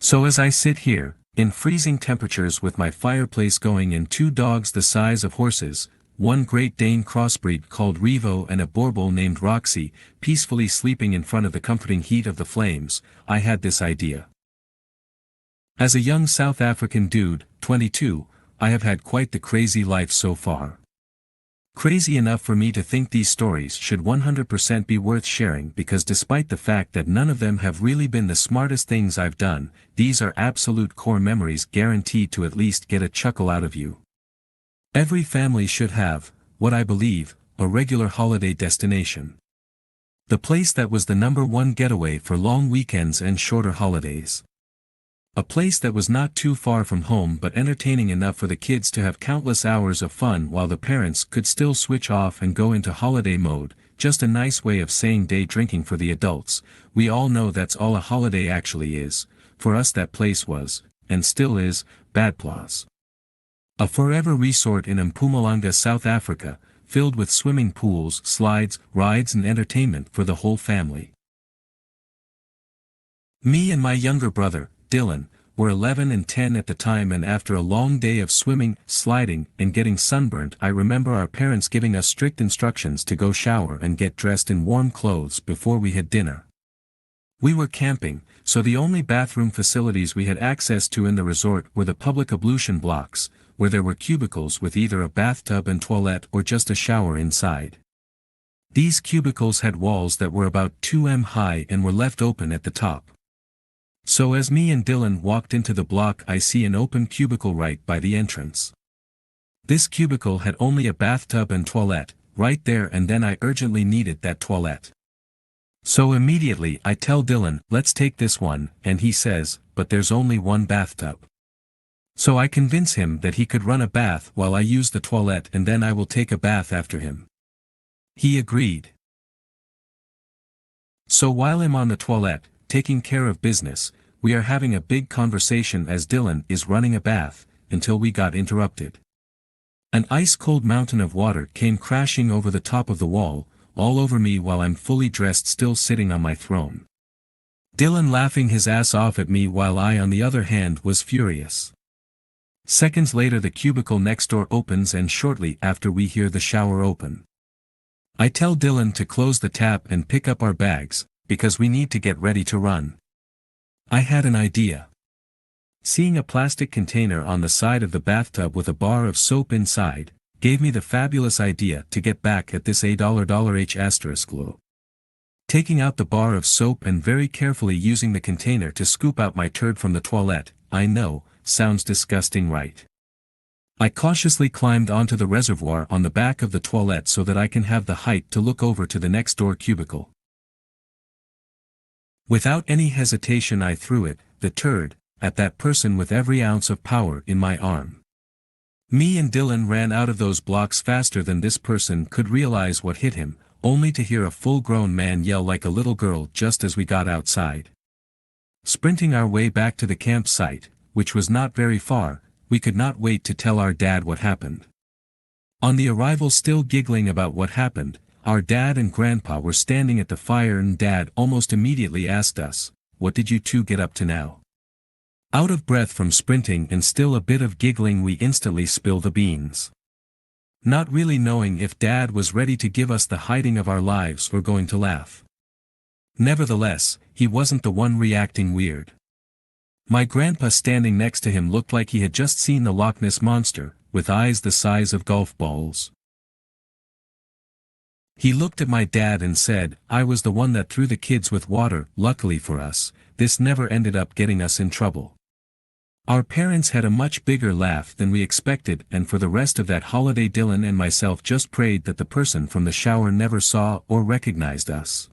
So as I sit here, in freezing temperatures with my fireplace going and two dogs the size of horses, one Great Dane crossbreed called Revo and a Borbal named Roxy, peacefully sleeping in front of the comforting heat of the flames, I had this idea. As a young South African dude, 22, I have had quite the crazy life so far. Crazy enough for me to think these stories should 100% be worth sharing because despite the fact that none of them have really been the smartest things I've done, these are absolute core memories guaranteed to at least get a chuckle out of you. Every family should have, what I believe, a regular holiday destination. The place that was the #1 getaway for long weekends and shorter holidays. A place that was not too far from home but entertaining enough for the kids to have countless hours of fun while the parents could still switch off and go into holiday mode, just a nice way of saying day drinking for the adults. We all know that's all a holiday actually is. For us that place was, and still is, Badplaas. A forever resort in Mpumalanga, South Africa, filled with swimming pools, slides, rides and entertainment for the whole family. Me and my younger brother, Dylan, were 11 and 10 at the time, and after a long day of swimming, sliding, and getting sunburnt, I remember our parents giving us strict instructions to go shower and get dressed in warm clothes before we had dinner. We were camping, so the only bathroom facilities we had access to in the resort were the public ablution blocks, where there were cubicles with either a bathtub and toilet or just a shower inside. These cubicles had walls that were about 2 m high and were left open at the top. So as me and Dylan walked into the block, I see an open cubicle right by the entrance. This cubicle had only a bathtub and toilet, right there, and then I urgently needed that toilet. So immediately I tell Dylan, let's take this one, and he says, but there's only one bathtub. So I convince him that he could run a bath while I use the toilet and then I will take a bath after him. He agreed. So while I'm on the toilet, taking care of business, we are having a big conversation as Dylan is running a bath, until we got interrupted. An ice-cold mountain of water came crashing over the top of the wall, all over me while I'm fully dressed still sitting on my throne. Dylan laughing his ass off at me while I on the other hand was furious. Seconds later the cubicle next door opens and shortly after we hear the shower open. I tell Dylan to close the tap and pick up our bags, because we need to get ready to run. I had an idea. Seeing a plastic container on the side of the bathtub with a bar of soap inside, gave me the fabulous idea to get back at this $H**. Taking out the bar of soap and very carefully using the container to scoop out my turd from the toilet, I know, sounds disgusting, right? I cautiously climbed onto the reservoir on the back of the toilet so that I can have the height to look over to the next door cubicle. Without any hesitation I threw it, the turd, at that person with every ounce of power in my arm. Me and Dylan ran out of those blocks faster than this person could realize what hit him, only to hear a full-grown man yell like a little girl just as we got outside. Sprinting our way back to the campsite, which was not very far, we could not wait to tell our dad what happened. On the arrival, still giggling about what happened, our dad and grandpa were standing at the fire and Dad almost immediately asked us, "What did you two get up to now?" Out of breath from sprinting and still a bit of giggling, we instantly spill the beans. Not really knowing if Dad was ready to give us the hiding of our lives or going to laugh. Nevertheless, he wasn't the one reacting weird. My grandpa standing next to him looked like he had just seen the Loch Ness Monster, with eyes the size of golf balls. He looked at my dad and said, "I was the one that threw the kids with water." Luckily for us, this never ended up getting us in trouble. Our parents had a much bigger laugh than we expected, and for the rest of that holiday Dylan and myself just prayed that the person from the shower never saw or recognized us.